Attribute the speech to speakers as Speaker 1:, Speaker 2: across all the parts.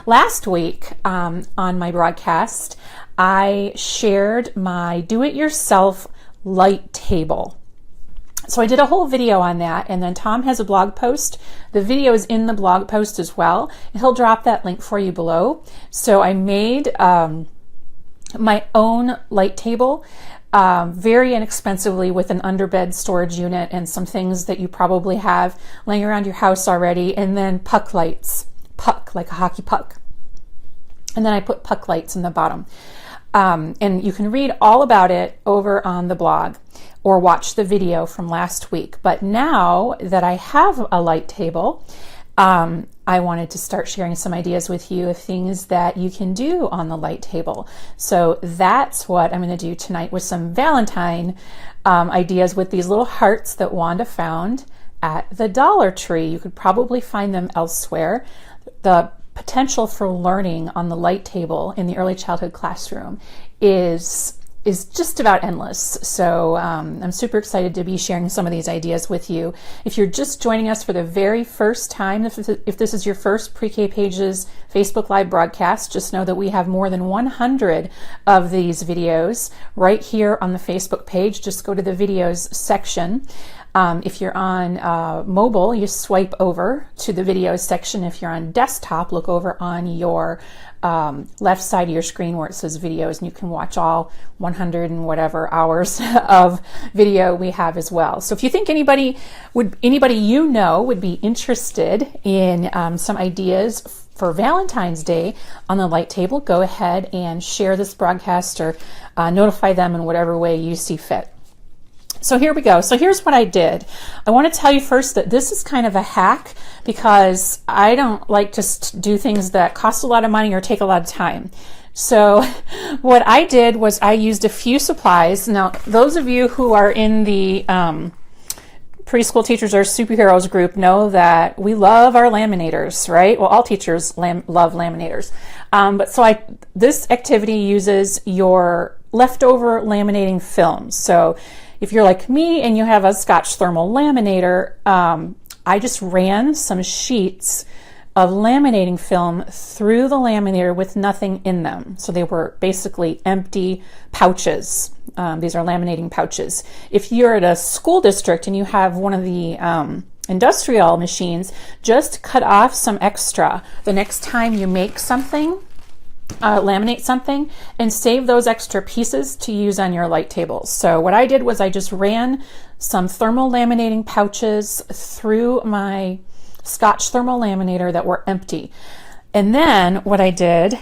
Speaker 1: last week on my broadcast, I shared my do-it-yourself light table. So I did a whole video on that, and then Tom has a blog post. The video is in the blog post as well, and he'll drop that link for you below. So I made my own light table very inexpensively with an underbed storage unit and some things that you probably have laying around your house already, and then puck lights, puck like a hockey puck. And then I put puck lights in the bottom. And you can read all about it over on the blog or watch the video from last week. But now that I have a light table, I wanted to start sharing some ideas with you of things that you can do on the light table. So that's what I'm going to do tonight with some Valentine ideas with these little hearts that Wanda found at the Dollar Tree. You could probably find them elsewhere. The potential for learning on the light table in the early childhood classroom is just about endless. So I'm super excited to be sharing some of these ideas with you. If you're just joining us for the very first time, if this is your first Pre-K Pages Facebook Live broadcast, just know that we have more than 100 of these videos right here on the Facebook page. Just go to the videos section. If you're on mobile, you swipe over to the videos section. If you're on desktop, look over on your left side of your screen where it says videos, and you can watch all 100 and whatever hours of video we have as well. So if you think anybody you know would be interested in some ideas for Valentine's Day on the light table, go ahead and share this broadcast or notify them in whatever way you see fit. So here we go. So here's what I did. I want to tell you first that this is kind of a hack because I don't like to do things that cost a lot of money or take a lot of time. So what I did was I used a few supplies. Now, those of you who are in the Preschool Teachers Are Superheroes group know that we love our laminators, right? Well, all teachers love laminators. This activity uses your leftover laminating film. So if you're like me and you have a Scotch thermal laminator, I just ran some sheets of laminating film through the laminator with nothing in them. So they were basically empty pouches. These are laminating pouches. If you're at a school district and you have one of the industrial machines, just cut off some extra. The next time you make something, laminate something, and save those extra pieces to use on your light tables. So what I did was I just ran some thermal laminating pouches through my Scotch thermal laminator that were empty. And then what I did,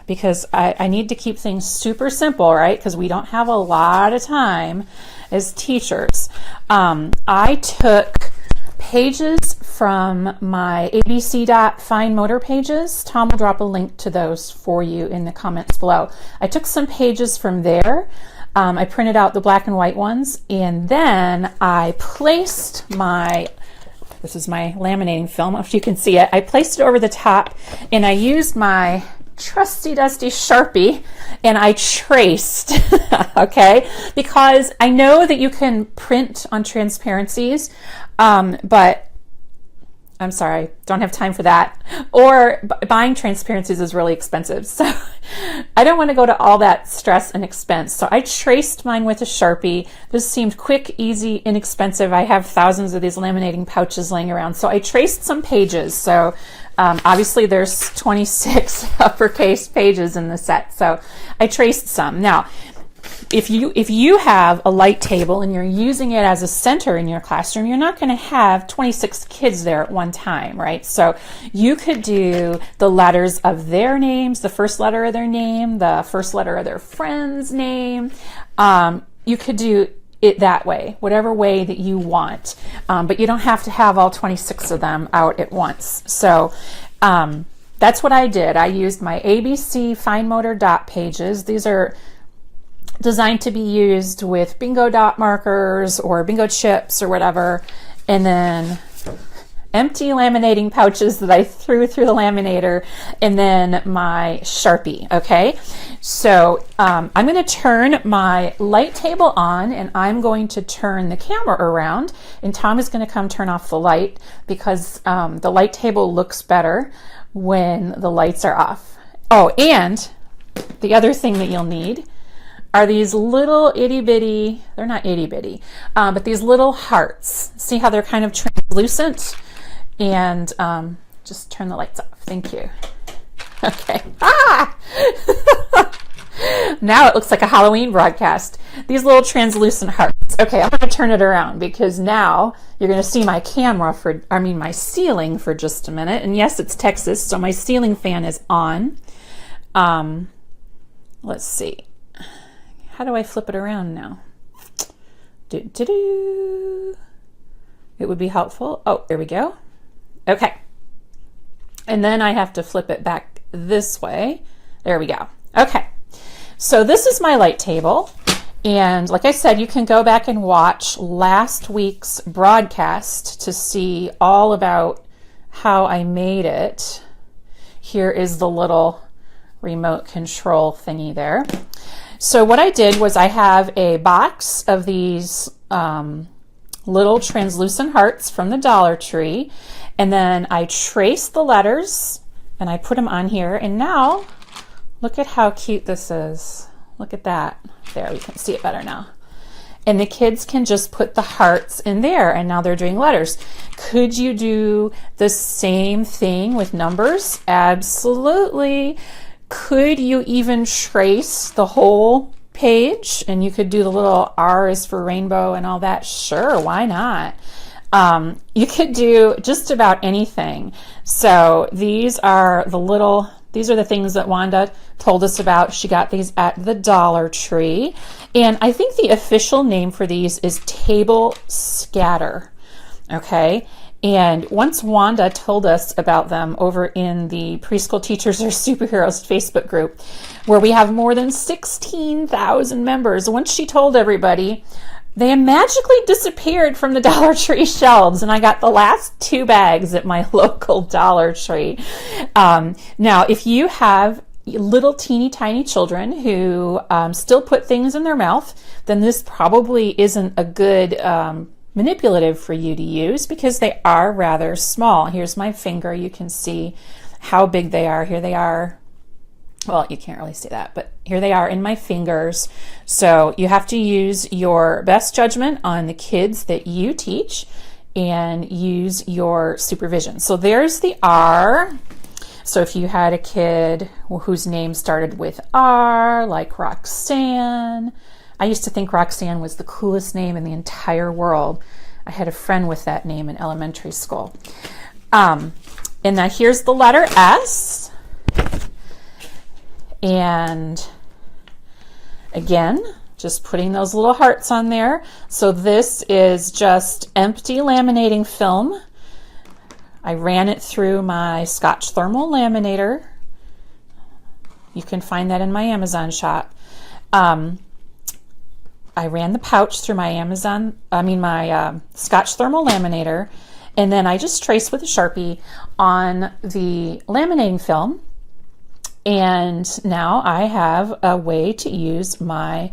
Speaker 1: because I need to keep things super simple, right? Because we don't have a lot of time as teachers. I took pages from my ABC Fine Motor pages. Tom will drop a link to those for you in the comments below. I took some pages from there. I printed out the black and white ones, and then I placed this is my laminating film, if you can see it. I placed it over the top, and I used my trusty dusty Sharpie, and I traced, okay? Because I know that you can print on transparencies, but I'm sorry, don't have time for that. Or buying transparencies is really expensive. So I don't want to go to all that stress and expense. So I traced mine with a Sharpie. This seemed quick, easy, inexpensive. I have thousands of these laminating pouches laying around. So I traced some pages. So obviously there's 26 uppercase pages in the set. So I traced some. Now, if you have a light table and you're using it as a center in your classroom, you're not going to have 26 kids there at one time, right? So you could do the letters of their names, the first letter of their name, the first letter of their friend's name. You could do it that way, whatever way that you want. But you don't have to have all 26 of them out at once. So that's what I did. I used my ABC Fine Motor dot pages. These are designed to be used with bingo dot markers or bingo chips or whatever. And then empty laminating pouches that I threw through the laminator, and then my Sharpie, okay? So I'm going to turn my light table on, and I'm going to turn the camera around, and Tom is going to come turn off the light because the light table looks better when the lights are off. Oh, and the other thing that you'll need are these little itty bitty, they're not itty bitty, but these little hearts. See how they're kind of translucent? And just turn the lights off. Thank you. Okay. Ah! Now it looks like a Halloween broadcast. These little translucent hearts. Okay, I'm going to turn it around because now you're going to see my my ceiling for just a minute. And yes, it's Texas, so my ceiling fan is on. Let's see. How do I flip it around now? It would be helpful. Oh, there we go. Okay. And then I have to flip it back this way. There we go. Okay. So this is my light table. And like I said, you can go back and watch last week's broadcast to see all about how I made it. Here is the little remote control thingy there. So what I did was I have a box of these little translucent hearts from the Dollar Tree, and then I traced the letters and I put them on here, and now look at how cute this is. Look at that. There, you can see it better now. And the kids can just put the hearts in there, and now they're doing letters. Could you do the same thing with numbers? Absolutely. Could you even trace the whole page and you could do the little R is for rainbow and all that? Sure, why not? You could do just about anything. So these are the things that Wanda told us about. She got these at the Dollar Tree. And I think the official name for these is table scatter. Okay. And once Wanda told us about them over in the Preschool Teachers Are Superheroes Facebook group, where we have more than 16,000 members. Once she told everybody, they magically disappeared from the Dollar Tree shelves, and I got the last 2 bags at my local Dollar Tree. Now, if you have little teeny tiny children who still put things in their mouth, then this probably isn't a good manipulative for you to use because they are rather small. Here's my finger. You can see how big they are. Here they are. Well, you can't really see that, but here they are in my fingers. So you have to use your best judgment on the kids that you teach and use your supervision. So there's the R. So if you had a kid whose name started with R, like Roxanne, I used to think Roxanne was the coolest name in the entire world. I had a friend with that name in elementary school. And now here's the letter S. And again, just putting those little hearts on there. So this is just empty laminating film. I ran it through my Scotch thermal laminator. You can find that in my Amazon shop. I ran the pouch through my Scotch thermal laminator, and then I just traced with a Sharpie on the laminating film. And now I have a way to use my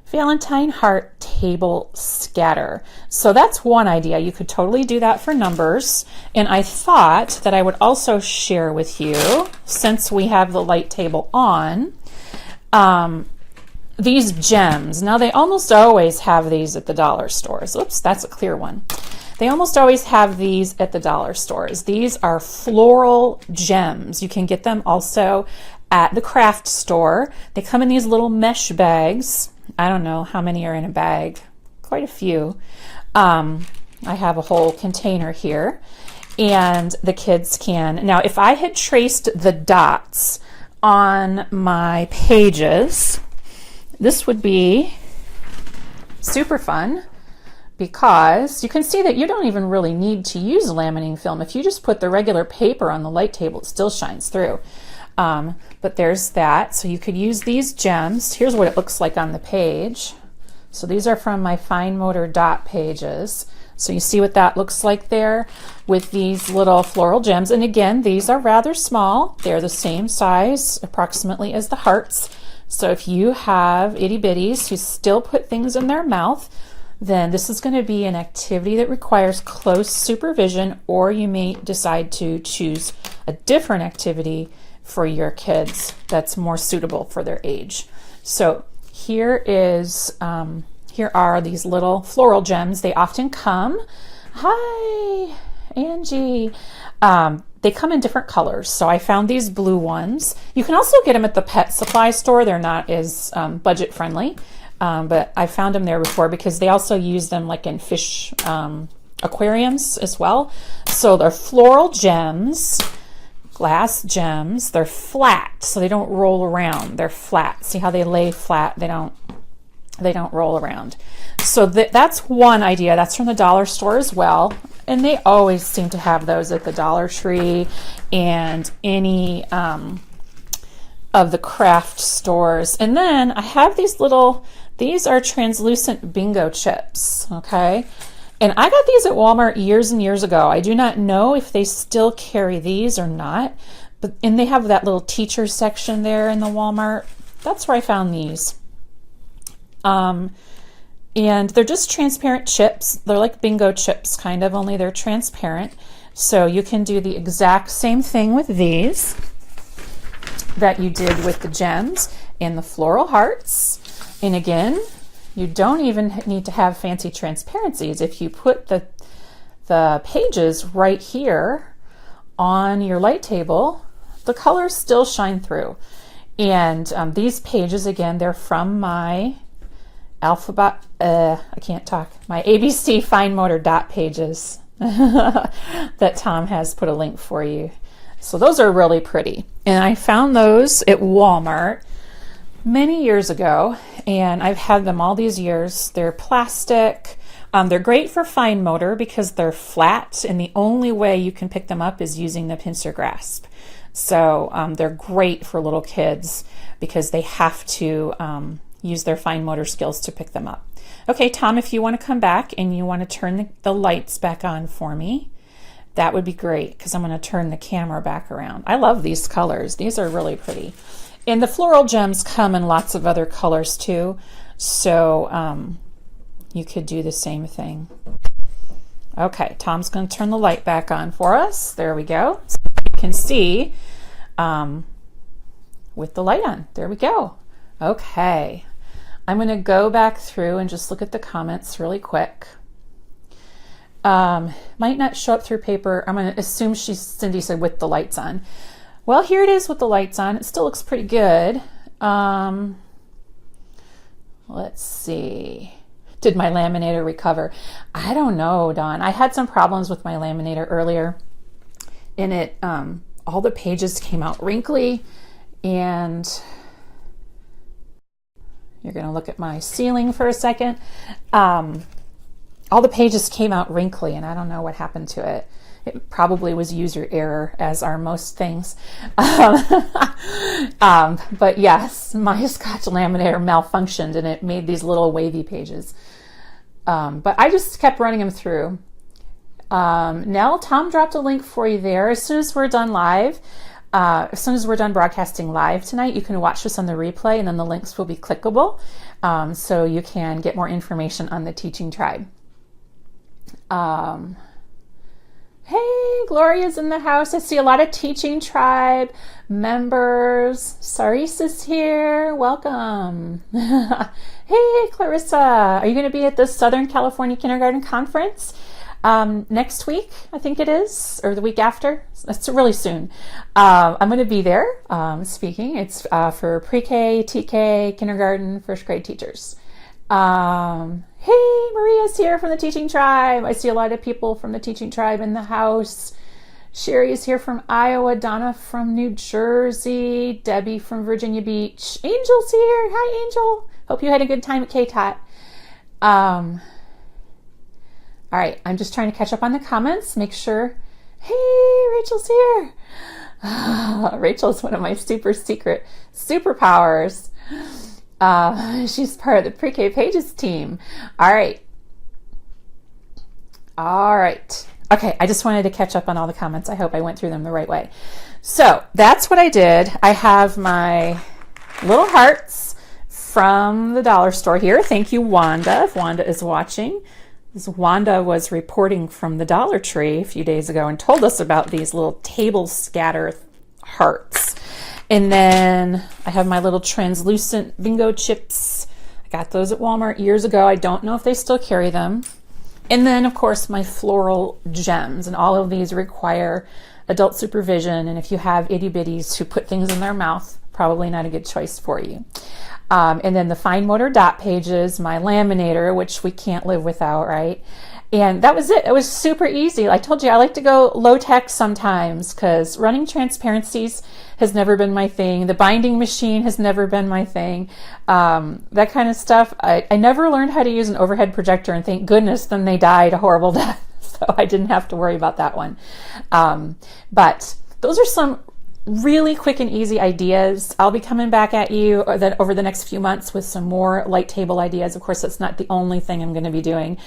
Speaker 1: Valentine heart table scatter. So that's one idea. You could totally do that for numbers. And I thought that I would also share with you, since we have the light table on, these gems. Now they almost always have these at the dollar stores. Oops, that's a clear one. They almost always have these at the dollar stores. These are floral gems. You can get them also at the craft store. They come in these little mesh bags. I don't know how many are in a bag. Quite a few. I have a whole container here. And the kids can. Now, if I had traced the dots on my pages, this would be super fun because you can see that you don't even really need to use laminating film. If you just put the regular paper on the light table, it still shines through. But there's that. So you could use these gems. Here's what it looks like on the page. So these are from my fine motor dot pages. So you see what that looks like there with these little floral gems. And again, these are rather small. They're the same size approximately as the hearts. So if you have itty bitties who still put things in their mouth, then this is going to be an activity that requires close supervision, or you may decide to choose a different activity for your kids that's more suitable for their age. So here are these little floral gems. They often come, hi, Angie. They come in different colors. So I found these blue ones. You can also get them at the pet supply store. They're not as budget friendly, but I found them there before because they also use them like in fish aquariums as well. So they're floral gems, glass gems. They're flat, so they don't roll around. They're flat. See how they lay flat? They don't roll around. So that's one idea. That's from the dollar store as well. And they always seem to have those at the Dollar Tree and any of the craft stores. And then I have these are translucent bingo chips, okay? And I got these at Walmart years and years ago. I do not know if they still carry these or not, and they have that little teacher section there in the Walmart. That's where I found these. And they're just transparent chips. They're like bingo chips, kind of, only they're transparent. So you can do the exact same thing with these that you did with the gems and the floral hearts. And again, you don't even need to have fancy transparencies. If you put the pages right here on your light table, the colors still shine through. And these pages, again, they're from my my ABC fine motor dot pages that Tom has put a link for you. So those are really pretty. And I found those at Walmart many years ago, and I've had them all these years. They're plastic. They're great for fine motor because they're flat, and the only way you can pick them up is using the pincer grasp. So they're great for little kids because they have to use their fine motor skills to pick them up. Okay, Tom, if you want to come back and you want to turn the lights back on for me, that would be great because I'm going to turn the camera back around. I love these colors. These are really pretty. And the floral gems come in lots of other colors too, so you could do the same thing. Okay, Tom's going to turn the light back on for us. There we go. So you can see with the light on. There we go. Okay. I'm going to go back through and just look at the comments really quick. Might not show up through paper. I'm going to assume Cindy said with the lights on. Well, here it is with the lights on. It still looks pretty good. Let's see. Did my laminator recover? I don't know, Dawn. I had some problems with my laminator earlier, and it all the pages came out wrinkly, and you're going to look at my ceiling for a second. All the pages came out wrinkly, and I don't know what happened to it. It probably was user error, as are most things. But yes, my Scotch laminator malfunctioned, and it made these little wavy pages. But I just kept running them through. Nell, Tom dropped a link for you there. As soon as we're done live, as soon as we're done broadcasting live tonight, you can watch this on the replay, and then the links will be clickable, so you can get more information on the Teaching Tribe. Hey, Gloria's in the house. I see a lot of Teaching Tribe members. Sarissa's here. Welcome. Hey, Clarissa. Are you going to be at the Southern California Kindergarten Conference next week? I think it is, or the week after. That's really soon. I'm going to be there speaking. It's for pre-K, TK, kindergarten, first grade teachers. Hey, Maria's here from the Teaching Tribe. I see a lot of people from the Teaching Tribe in the house. Sherry is here from Iowa. Donna from New Jersey. Debbie from Virginia Beach. Angel's here. Hi, Angel. Hope you had a good time at KTOT. All right, I'm just trying to catch up on the comments. Make sure. Hey, Rachel's here. Rachel's one of my super secret superpowers. She's part of the Pre-K Pages team. All right. All right. Okay, I just wanted to catch up on all the comments. I hope I went through them the right way. So that's what I did. I have my little hearts from the dollar store here. Thank you, Wanda, if Wanda is watching. Wanda was reporting from the Dollar Tree a few days ago and told us about these little table scatter hearts. And then I have my little translucent bingo chips. I got those at Walmart years ago. I don't know if they still carry them. And then, of course, my floral gems. And all of these require adult supervision. And if you have itty bitties who put things in their mouth, probably not a good choice for you. And then the fine motor dot pages, my laminator, which we can't live without, right? And that was it. It was super easy. I told you I like to go low tech sometimes because running transparencies has never been my thing. The binding machine has never been my thing. That kind of stuff. I never learned how to use an overhead projector, and thank goodness then they died a horrible death. So I didn't have to worry about that one. But those are some really quick and easy ideas. I'll be coming back at you over the next few months with some more light table ideas. Of course, that's not the only thing I'm going to be doing.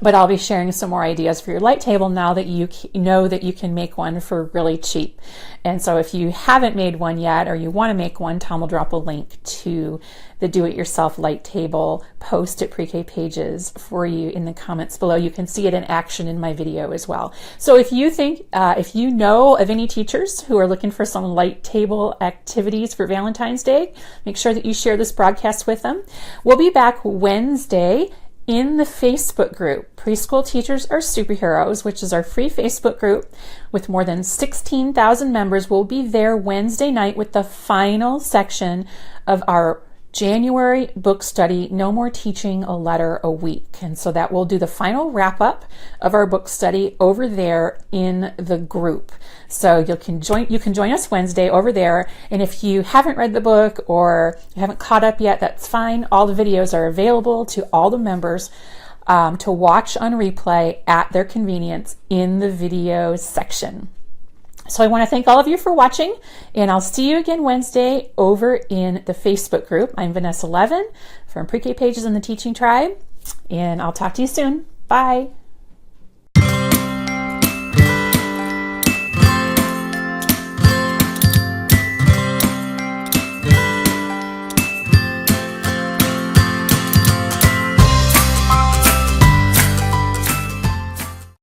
Speaker 1: But I'll be sharing some more ideas for your light table now that you know that you can make one for really cheap. And so if you haven't made one yet or you want to make one, Tom will drop a link to the do-it-yourself light table post at Pre-K Pages for you in the comments below. You can see it in action in my video as well. So if you think, if you know of any teachers who are looking for some light table activities for Valentine's Day, make sure that you share this broadcast with them. We'll be back Wednesday in the Facebook group, Preschool Teachers Are Superheroes, which is our free Facebook group with more than 16,000 members. We'll be there Wednesday night with the final section of our January book study, No More Teaching a Letter a Week. And so that will do the final wrap up of our book study over there in the group. So you can join us Wednesday over there. And if you haven't read the book or you haven't caught up yet, that's fine. All the videos are available to all the members to watch on replay at their convenience in the videos section. So I want to thank all of you for watching, and I'll see you again Wednesday over in the Facebook group. I'm Vanessa Levin from Pre-K Pages in the Teaching Tribe, and I'll talk to you soon. Bye.